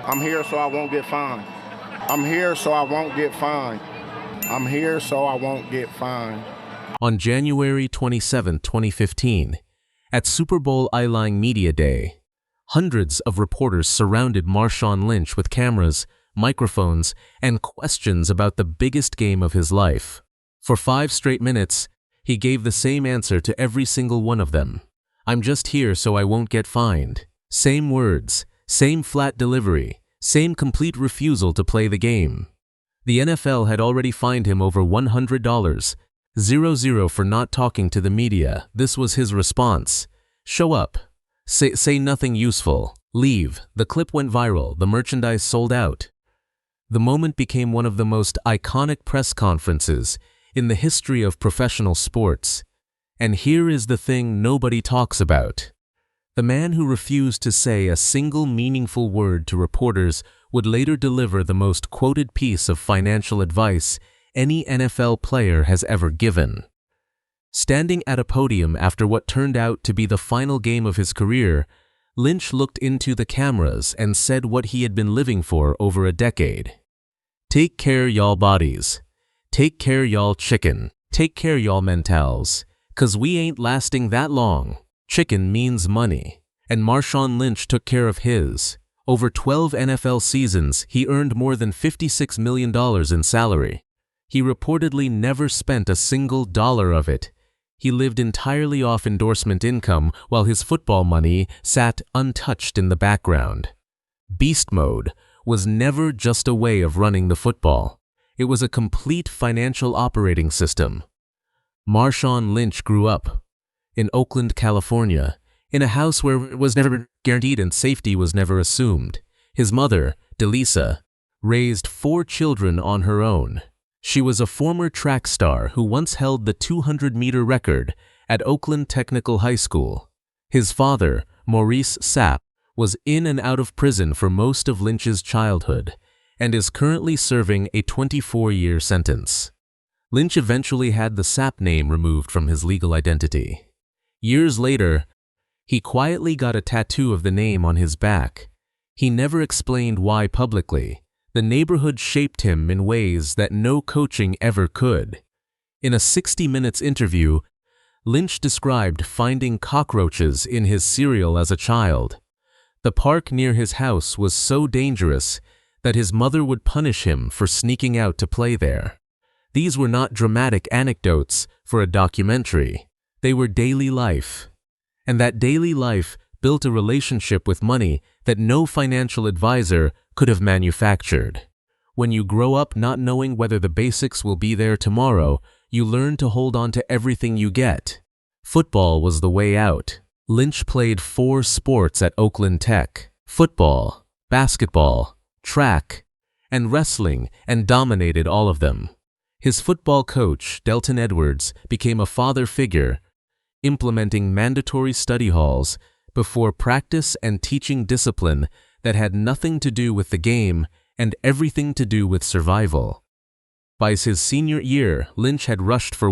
I'm here so I won't get fined. I'm here so I won't get fined. I'm here so I won't get fined. On January 27, 2015, at Super Bowl I-Line Media Day, hundreds of reporters surrounded Marshawn Lynch with cameras, microphones, and questions about the biggest game of his life. For 5 straight minutes, he gave the same answer to every single one of them. I'm just here so I won't get fined. Same words, same flat delivery, same complete refusal to play the game. The NFL had already fined him over $100, 0 for not talking to the media. This was his response. Show up. Say nothing useful. Leave. The clip went viral. The merchandise sold out. The moment became one of the most iconic press conferences in the history of professional sports. And here is the thing nobody talks about. The man who refused to say a single meaningful word to reporters would later deliver the most quoted piece of financial advice any NFL player has ever given. Standing at a podium after what turned out to be the final game of his career, Lynch looked into the cameras and said what he had been living for over a decade. Take care, y'all bodies. Take care, y'all chicken. Take care, y'all mentals. 'Cause we ain't lasting that long. Chicken means money. And Marshawn Lynch took care of his. Over 12 NFL seasons, he earned more than $56 million in salary. He reportedly never spent a single dollar of it. He lived entirely off endorsement income while his football money sat untouched in the background. Beast mode was never just a way of running the football. It was a complete financial operating system. Marshawn Lynch grew up in Oakland, California, in a house where it was never guaranteed and safety was never assumed. His mother, Delisa, raised 4 children on her own. She was a former track star who once held the 200-meter record at Oakland Technical High School. His father, Maurice Sapp, was in and out of prison for most of Lynch's childhood and is currently serving a 24-year sentence. Lynch eventually had the Sapp name removed from his legal identity. Years later, he quietly got a tattoo of the name on his back. He never explained why publicly. The neighborhood shaped him in ways that no coaching ever could. In a 60 Minutes interview, Lynch described finding cockroaches in his cereal as a child. The park near his house was so dangerous that his mother would punish him for sneaking out to play there. These were not dramatic anecdotes for a documentary. They were daily life. And that daily life built a relationship with money that no financial advisor could have manufactured. When you grow up not knowing whether the basics will be there tomorrow, you learn to hold on to everything you get. Football was the way out. Lynch played 4 sports at Oakland Tech: football, basketball, track, and wrestling, and dominated all of them. His football coach, Delton Edwards, became a father figure, implementing mandatory study halls before practice and teaching discipline that had nothing to do with the game and everything to do with survival. By his senior year, Lynch had rushed for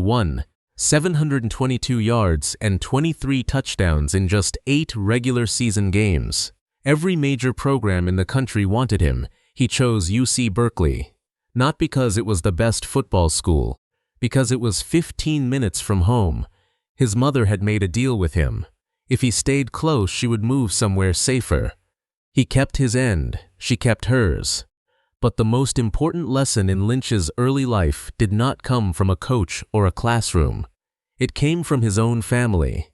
722 yards and 23 touchdowns in just 8 regular season games. Every major program in the country wanted him. He chose UC Berkeley, not because it was the best football school, because it was 15 minutes from home. His mother had made a deal with him. If he stayed close, she would move somewhere safer. He kept his end, she kept hers. But the most important lesson in Lynch's early life did not come from a coach or a classroom. It came from his own family.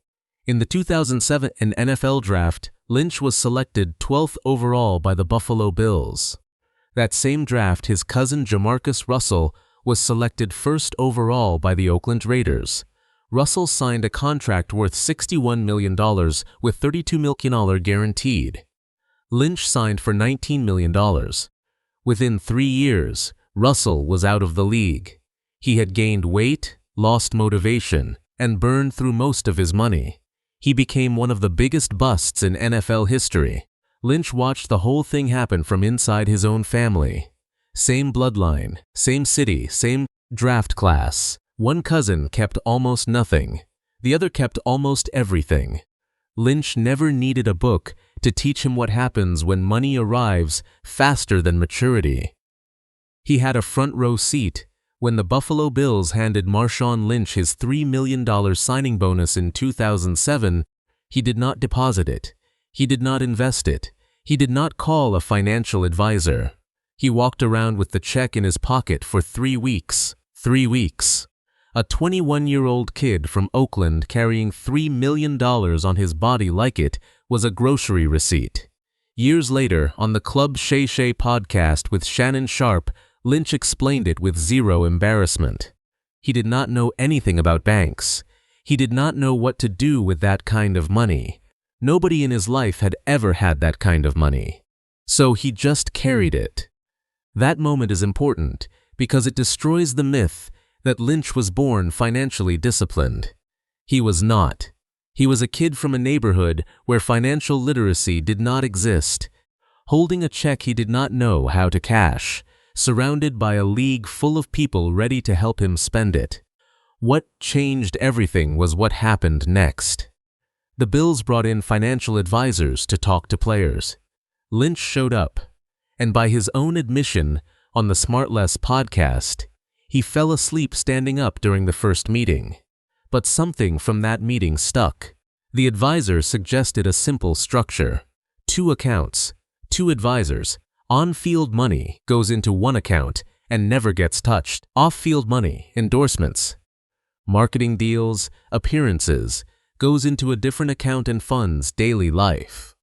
In the 2007 NFL Draft, Lynch was selected 12th overall by the Buffalo Bills. That same draft, his cousin Jamarcus Russell was selected 1st overall by the Oakland Raiders. Russell signed a contract worth $61 million with $32 million guaranteed. Lynch signed for $19 million. Within 3 years, Russell was out of the league. He had gained weight, lost motivation, and burned through most of his money. He became one of the biggest busts in NFL history. Lynch watched the whole thing happen from inside his own family. Same bloodline, same city, same draft class. One cousin kept almost nothing. The other kept almost everything. Lynch never needed a book to teach him what happens when money arrives faster than maturity. He had a front row seat when the Buffalo Bills handed Marshawn Lynch his $3 million signing bonus in 2007. He did not deposit it. He did not invest it. He did not call a financial advisor. He walked around with the check in his pocket for 3 weeks. 3 weeks. A 21-year-old kid from Oakland carrying $3 million on his body like it was a grocery receipt. Years later, on the Club Shay Shay podcast with Shannon Sharpe, Lynch explained it with zero embarrassment. He did not know anything about banks. He did not know what to do with that kind of money. Nobody in his life had ever had that kind of money. So he just carried it. That moment is important because it destroys the myth that Lynch was born financially disciplined. He was not. He was a kid from a neighborhood where financial literacy did not exist, holding a check he did not know how to cash, surrounded by a league full of people ready to help him spend it. What changed everything was what happened next. The Bills brought in financial advisors to talk to players. Lynch showed up, and by his own admission on the Smartless podcast, he fell asleep standing up during the first meeting. But something from that meeting stuck. The advisor suggested a simple structure. 2 accounts, 2 advisors. On-field money goes into one account and never gets touched. Off-field money, endorsements, marketing deals, appearances, goes into a different account and funds daily life.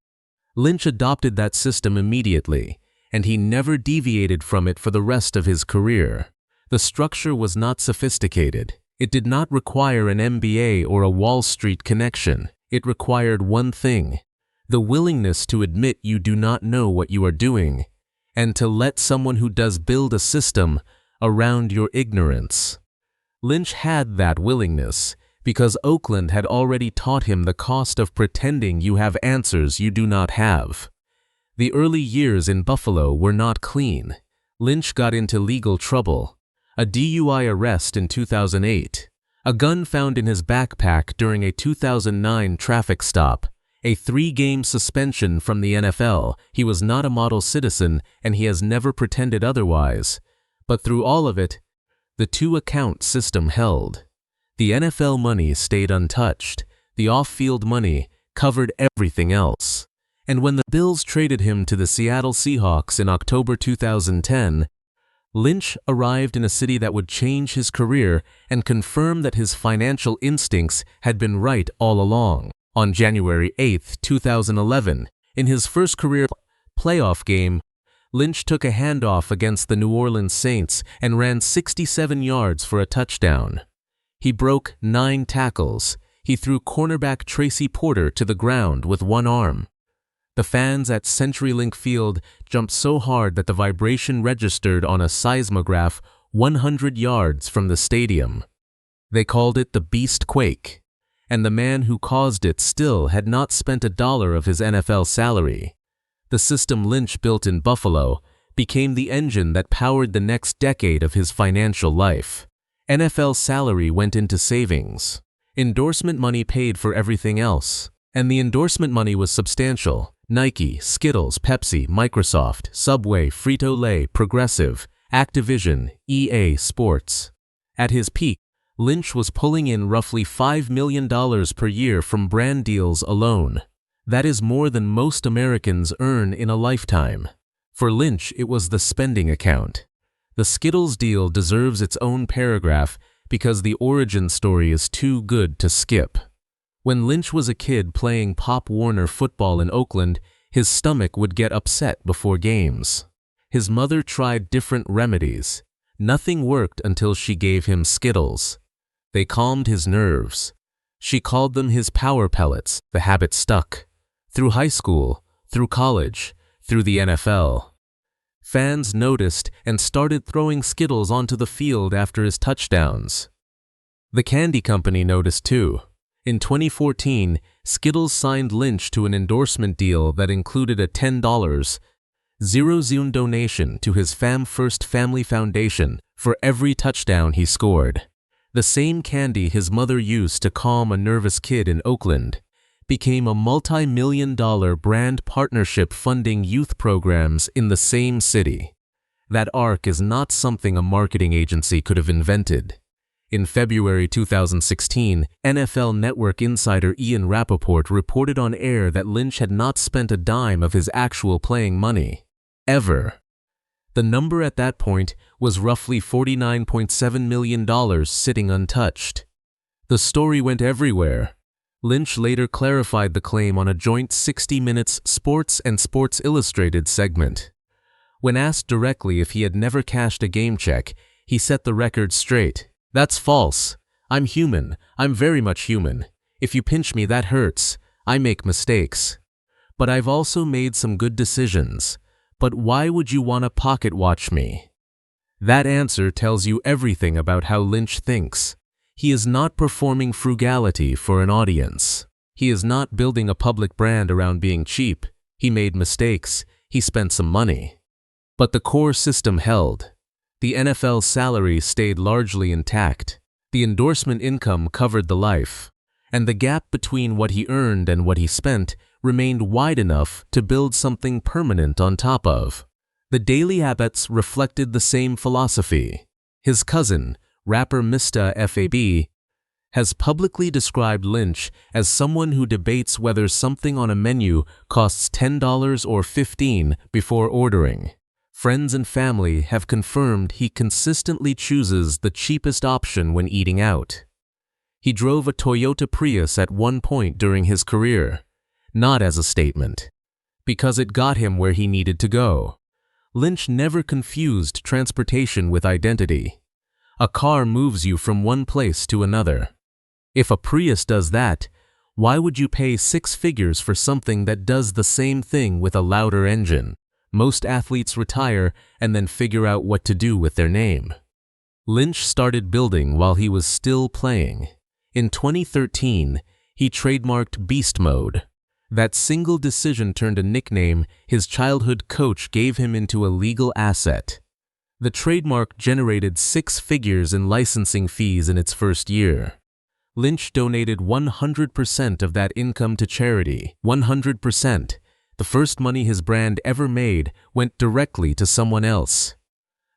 Lynch adopted that system immediately, and he never deviated from it for the rest of his career. The structure was not sophisticated. It did not require an MBA or a Wall Street connection. It required one thing: the willingness to admit you do not know what you are doing, and to let someone who does build a system around your ignorance. Lynch had that willingness because Oakland had already taught him the cost of pretending you have answers you do not have. The early years in Buffalo were not clean. Lynch got into legal trouble. A DUI arrest in 2008, a gun found in his backpack during a 2009 traffic stop, a 3-game suspension from the NFL. He was not a model citizen, and he has never pretended otherwise. But through all of it, the 2-account system held. The NFL money stayed untouched. The off-field money covered everything else. And when the Bills traded him to the Seattle Seahawks in October 2010, Lynch arrived in a city that would change his career and confirm that his financial instincts had been right all along. On January 8, 2011, in his first career playoff game, Lynch took a handoff against the New Orleans Saints and ran 67 yards for a touchdown. He broke 9 tackles. He threw cornerback Tracy Porter to the ground with one arm. The fans at CenturyLink Field jumped so hard that the vibration registered on a seismograph 100 yards from the stadium. They called it the Beast Quake, and the man who caused it still had not spent $1 of his NFL salary. The system Lynch built in Buffalo became the engine that powered the next decade of his financial life. NFL salary went into savings. Endorsement money paid for everything else, and the endorsement money was substantial. Nike, Skittles, Pepsi, Microsoft, Subway, Frito-Lay, Progressive, Activision, EA Sports. At his peak, Lynch was pulling in roughly $5 million per year from brand deals alone. That is more than most Americans earn in a lifetime. For Lynch, it was the spending account. The Skittles deal deserves its own paragraph because the origin story is too good to skip. When Lynch was a kid playing Pop Warner football in Oakland, his stomach would get upset before games. His mother tried different remedies. Nothing worked until she gave him Skittles. They calmed his nerves. She called them his power pellets. The habit stuck. Through high school, through college, through the NFL. Fans noticed and started throwing Skittles onto the field after his touchdowns. The candy company noticed too. In 2014, Skittles signed Lynch to an endorsement deal that included a $10 zero-zone donation to his First Family Foundation for every touchdown he scored. The same candy his mother used to calm a nervous kid in Oakland became a multi-million-dollar brand partnership funding youth programs in the same city. That arc is not something a marketing agency could have invented. In February 2016, NFL Network insider Ian Rappaport reported on air that Lynch had not spent a dime of his actual playing money. Ever. The number at that point was roughly $49.7 million sitting untouched. The story went everywhere. Lynch later clarified the claim on a joint 60 Minutes Sports and Sports Illustrated segment. When asked directly if he had never cashed a game check, he set the record straight. "That's false. I'm human. I'm very much human. If you pinch me, that hurts. I make mistakes. But I've also made some good decisions. But why would you want to pocket watch me?" That answer tells you everything about how Lynch thinks. He is not performing frugality for an audience. He is not building a public brand around being cheap. He made mistakes. He spent some money. But the core system held. The NFL's salary stayed largely intact. The endorsement income covered the life. And the gap between what he earned and what he spent remained wide enough to build something permanent on top of. The Daily Habits reflected the same philosophy. His cousin, rapper Mista Fab, has publicly described Lynch as someone who debates whether something on a menu costs $10 or $15 before ordering. Friends and family have confirmed he consistently chooses the cheapest option when eating out. He drove a Toyota Prius at one point during his career, not as a statement, because it got him where he needed to go. Lynch never confused transportation with identity. A car moves you from one place to another. If a Prius does that, why would you pay 6 figures for something that does the same thing with a louder engine? Most athletes retire and then figure out what to do with their name. Lynch started building while he was still playing. In 2013, he trademarked Beast Mode. That single decision turned a nickname his childhood coach gave him into a legal asset. The trademark generated 6 figures in licensing fees in its first year. Lynch donated 100% of that income to charity. 100%. The first money his brand ever made went directly to someone else.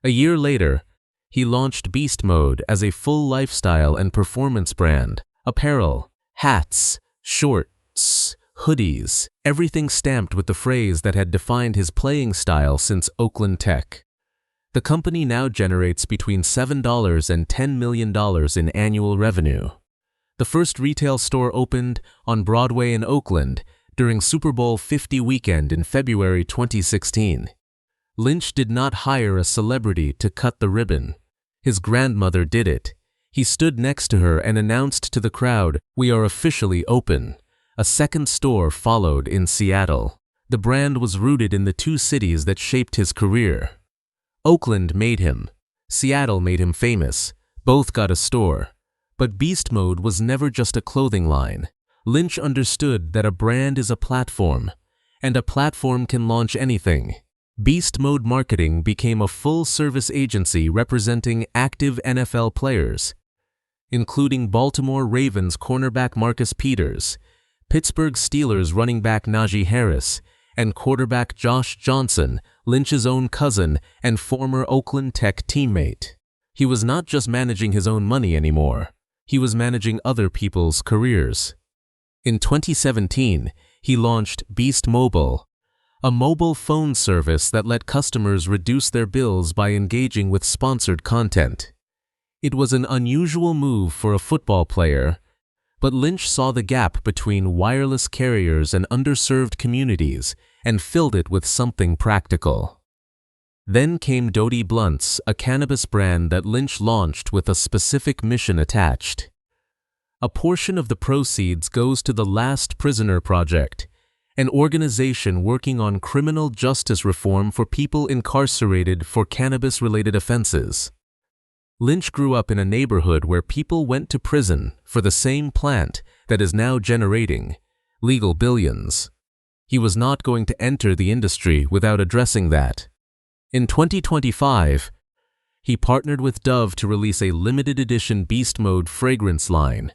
A year later, he launched Beast Mode as a full lifestyle and performance brand. Apparel, hats, shorts, hoodies, everything stamped with the phrase that had defined his playing style since Oakland Tech. The company now generates between $7 and $10 million in annual revenue. The first retail store opened on Broadway in Oakland during Super Bowl 50 weekend in February 2016. Lynch did not hire a celebrity to cut the ribbon. His grandmother did it. He stood next to her and announced to the crowd, "We are officially open." A second store followed in Seattle. The brand was rooted in the 2 cities that shaped his career. Oakland made him. Seattle made him famous. Both got a store. But Beast Mode was never just a clothing line. Lynch understood that a brand is a platform, and a platform can launch anything. Beast Mode Marketing became a full-service agency representing active NFL players, including Baltimore Ravens cornerback Marcus Peters, Pittsburgh Steelers running back Najee Harris, and quarterback Josh Johnson, Lynch's own cousin and former Oakland Tech teammate. He was not just managing his own money anymore. He was managing other people's careers. In 2017, he launched Beast Mobile, a mobile phone service that let customers reduce their bills by engaging with sponsored content. It was an unusual move for a football player, but Lynch saw the gap between wireless carriers and underserved communities and filled it with something practical. Then came Doty Blunts, a cannabis brand that Lynch launched with a specific mission attached. A portion of the proceeds goes to the Last Prisoner Project, an organization working on criminal justice reform for people incarcerated for cannabis-related offenses. Lynch grew up in a neighborhood where people went to prison for the same plant that is now generating legal billions. He was not going to enter the industry without addressing that. In 2025, he partnered with Dove to release a limited edition Beast Mode fragrance line.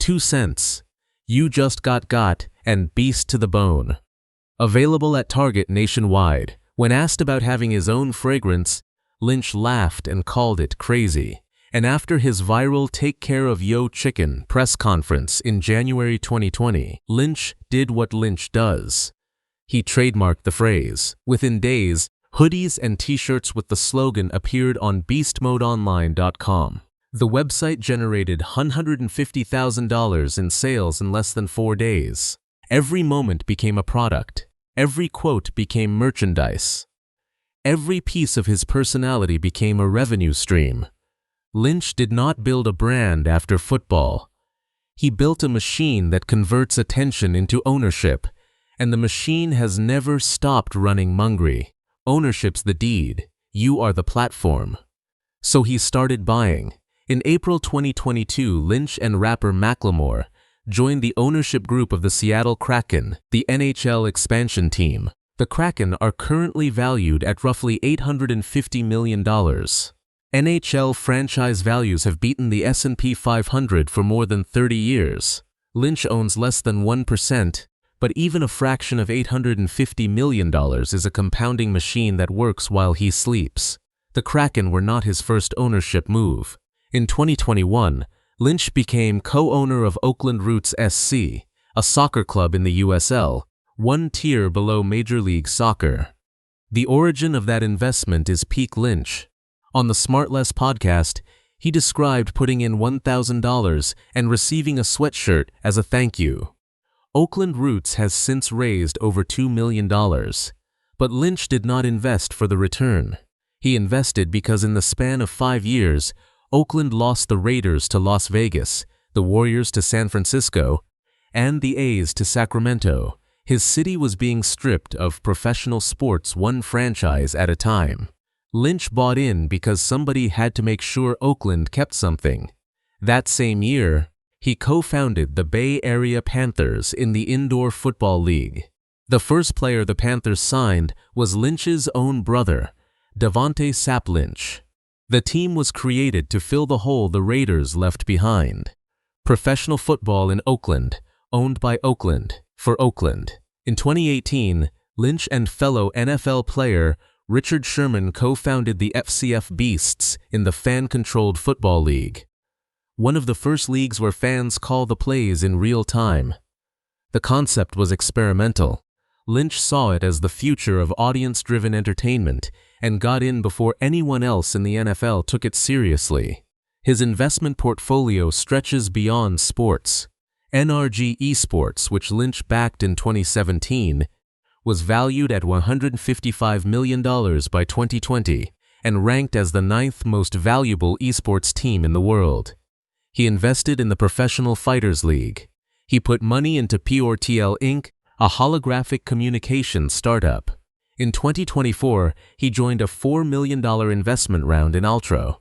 2 cents. You Just Got, and Beast to the Bone. Available at Target nationwide. When asked about having his own fragrance, Lynch laughed and called it crazy. And after his viral Take Care of Yo Chicken press conference in January 2020, Lynch did what Lynch does. He trademarked the phrase. Within days, hoodies and t-shirts with the slogan appeared on beastmodeonline.com. The website generated $150,000 in sales in less than 4 days. Every moment became a product. Every quote became merchandise. Every piece of his personality became a revenue stream. Lynch did not build a brand after football. He built a machine that converts attention into ownership, and the machine has never stopped running Mungry. Ownership's the deed. You are the platform. So he started buying. In April 2022, Lynch and rapper Macklemore joined the ownership group of the Seattle Kraken, the NHL expansion team. The Kraken are currently valued at roughly $850 million. NHL franchise values have beaten the S&P 500 for more than 30 years. Lynch owns less than 1%, but even a fraction of $850 million is a compounding machine that works while he sleeps. The Kraken were not his first ownership move. In 2021, Lynch became co-owner of Oakland Roots SC, a soccer club in the USL, one tier below Major League Soccer. The origin of that investment is peak Lynch. On the Smartless podcast, he described putting in $1,000 and receiving a sweatshirt as a thank you. Oakland Roots has since raised over $2 million, but Lynch did not invest for the return. He invested because in the span of 5 years, Oakland lost the Raiders to Las Vegas, the Warriors to San Francisco, and the A's to Sacramento. His city was being stripped of professional sports one franchise at a time. Lynch bought in because somebody had to make sure Oakland kept something. That same year, he co-founded the Bay Area Panthers in the Indoor Football League. The first player the Panthers signed was Lynch's own brother, Devontae Sapp Lynch. The team was created to fill the hole the Raiders left behind. Professional football in Oakland, owned by Oakland, for Oakland. In 2018, Lynch and fellow NFL player Richard Sherman co-founded the FCF Beasts in the fan-controlled football league, one of the first leagues where fans call the plays in real time. The concept was experimental. Lynch saw it as the future of audience-driven entertainment and got in before anyone else in the NFL took it seriously. His investment portfolio stretches beyond sports. NRG Esports, which Lynch backed in 2017, was valued at $155 million by 2020 and ranked as the 9th most valuable esports team in the world. He invested in the Professional Fighters League. He put money into PRTL Inc., a holographic communications startup. In 2024, he joined a $4 million investment round in Altro,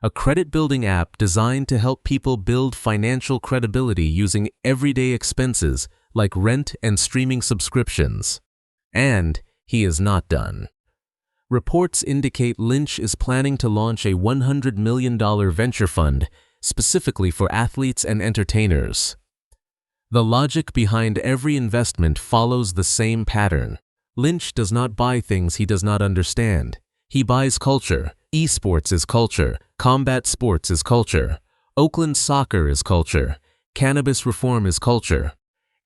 a credit-building app designed to help people build financial credibility using everyday expenses like rent and streaming subscriptions. And he is not done. Reports indicate Lynch is planning to launch a $100 million venture fund specifically for athletes and entertainers. The logic behind every investment follows the same pattern. Lynch does not buy things he does not understand. He buys culture. Esports is culture. Combat sports is culture. Oakland soccer is culture. Cannabis reform is culture.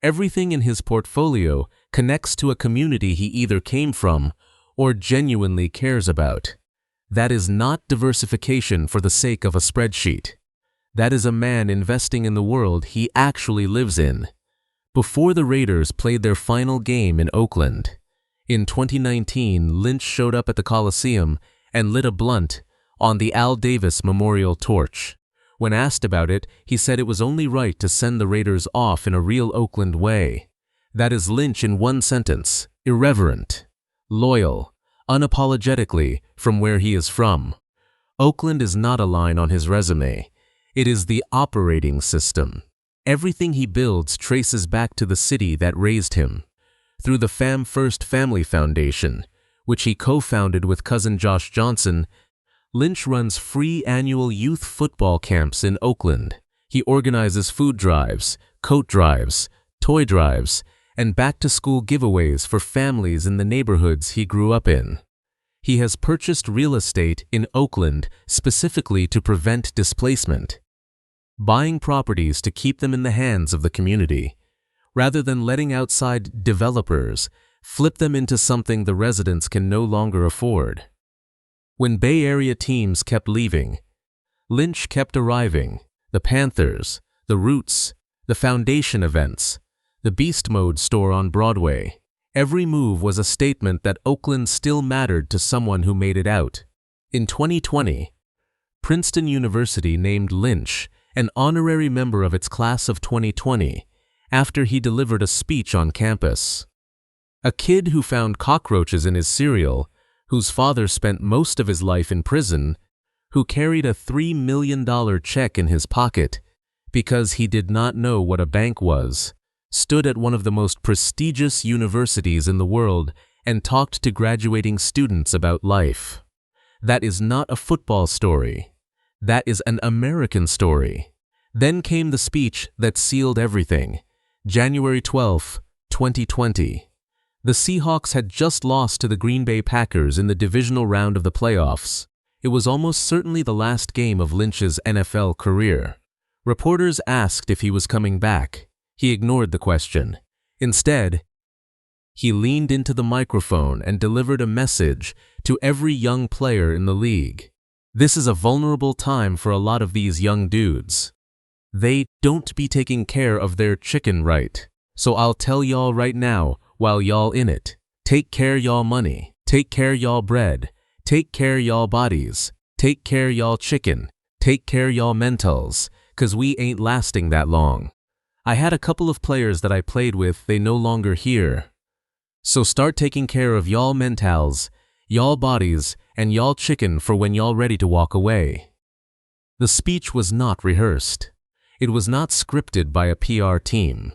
Everything in his portfolio connects to a community he either came from or genuinely cares about. That is not diversification for the sake of a spreadsheet. That is a man investing in the world he actually lives in. Before the Raiders played their final game in Oakland, in 2019, Lynch showed up at the Coliseum and lit a blunt on the Al Davis Memorial Torch. When asked about it, he said it was only right to send the Raiders off in a real Oakland way. That is Lynch in one sentence: irreverent, loyal, unapologetically from where he is from. Oakland is not a line on his resume. It is the operating system. Everything he builds traces back to the city that raised him. Through the Fam First Family Foundation, which he co-founded with cousin Josh Johnson, Lynch runs free annual youth football camps in Oakland. He organizes food drives, coat drives, toy drives, and back-to-school giveaways for families in the neighborhoods he grew up in. He has purchased real estate in Oakland specifically to prevent displacement, buying properties to keep them in the hands of the community, rather than letting outside developers flip them into something the residents can no longer afford. When Bay Area teams kept leaving, Lynch kept arriving. The Panthers, the Roots, the Foundation events, the Beast Mode store on Broadway. Every move was a statement that Oakland still mattered to someone who made it out. In 2020, Princeton University named Lynch an honorary member of its class of 2020 after he delivered a speech on campus. A kid who found cockroaches in his cereal, whose father spent most of his life in prison, who carried a $3 million check in his pocket because he did not know what a bank was, stood at one of the most prestigious universities in the world and talked to graduating students about life. That is not a football story. That is an American story. Then came the speech that sealed everything. January 12, 2020. The Seahawks had just lost to the Green Bay Packers in the divisional round of the playoffs. It was almost certainly the last game of Lynch's NFL career. Reporters asked if he was coming back. He ignored the question. Instead, he leaned into the microphone and delivered a message to every young player in the league. This is a vulnerable time for a lot of these young dudes. They don't be taking care of their chicken right. So I'll tell y'all right now, while y'all in it, take care y'all money, take care y'all bread, take care y'all bodies, take care y'all chicken, take care y'all mentals, 'cause we ain't lasting that long. I had a couple of players that I played with, they no longer here. So start taking care of y'all mentals, y'all bodies, and y'all chicken for when y'all ready to walk away. The speech was not rehearsed. It was not scripted by a PR team.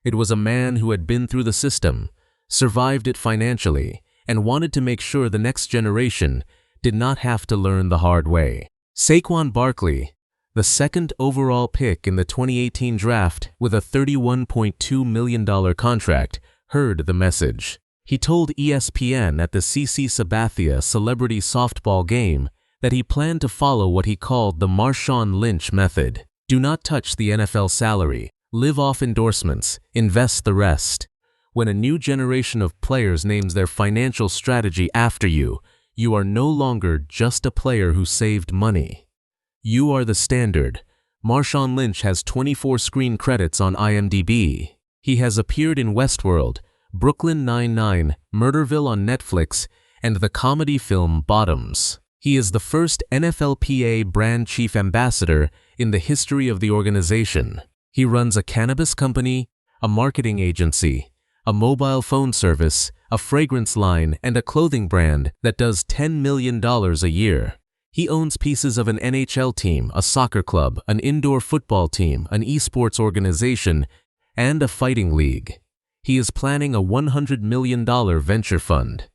It was a man who had been through the system, survived it financially, and wanted to make sure the next generation did not have to learn the hard way. Saquon Barkley, the second overall pick in the 2018 draft with a $31.2 million contract, heard the message. He told ESPN at the CC Sabathia Celebrity Softball game that he planned to follow what he called the Marshawn Lynch method. Do not touch the NFL salary, live off endorsements, invest the rest. When a new generation of players names their financial strategy after you, you are no longer just a player who saved money. You are the standard. Marshawn Lynch has 24 screen credits on IMDb. He has appeared in Westworld, Brooklyn Nine-Nine, Murderville on Netflix, and the comedy film Bottoms. He is the first NFLPA brand chief ambassador in the history of the organization. He runs a cannabis company, a marketing agency, a mobile phone service, a fragrance line, and a clothing brand that does $10 million a year. He owns pieces of an NHL team, a soccer club, an indoor football team, an esports organization, and a fighting league. He is planning a $100 million venture fund.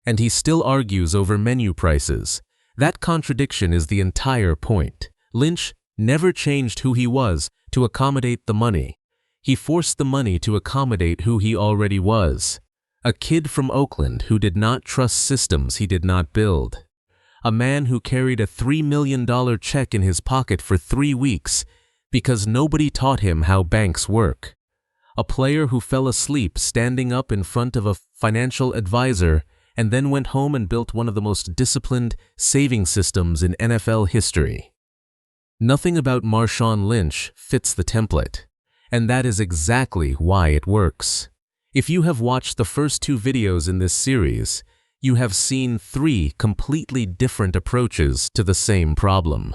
And he still argues over menu prices. That contradiction is the entire point. Lynch never changed who he was to accommodate the money. He forced the money to accommodate who he already was. A kid from Oakland who did not trust systems he did not build. A man who carried a $3 million check in his pocket for 3 weeks because nobody taught him how banks work. A player who fell asleep standing up in front of a financial advisor and then went home and built one of the most disciplined saving systems in NFL history. Nothing about Marshawn Lynch fits the template, and that is exactly why it works. If you have watched the first 2 videos in this series, you have seen 3 completely different approaches to the same problem.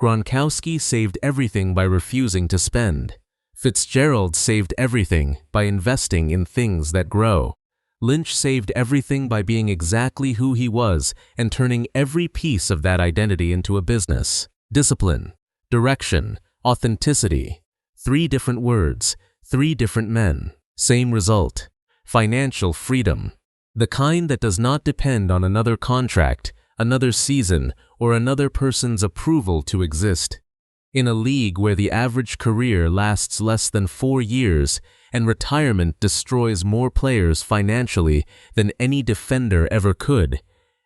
Gronkowski saved everything by refusing to spend. Fitzgerald saved everything by investing in things that grow. Lynch saved everything by being exactly who he was and turning every piece of that identity into a business. Discipline, direction, authenticity. 3 different words, 3 different men. Same result. Financial freedom. The kind that does not depend on another contract, another season, or another person's approval to exist. In a league where the average career lasts less than 4 years and retirement destroys more players financially than any defender ever could,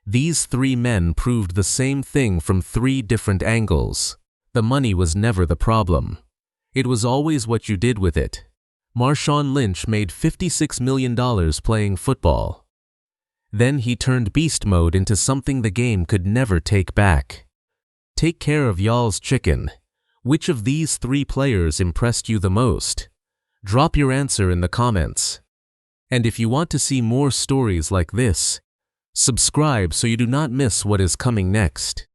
these 3 men proved the same thing from 3 different angles. The money was never the problem. It was always what you did with it. Marshawn Lynch made $56 million playing football. Then he turned beast mode into something the game could never take back. Take care of y'all's chicken. Which of these 3 players impressed you the most? Drop your answer in the comments. And if you want to see more stories like this, subscribe so you do not miss what is coming next.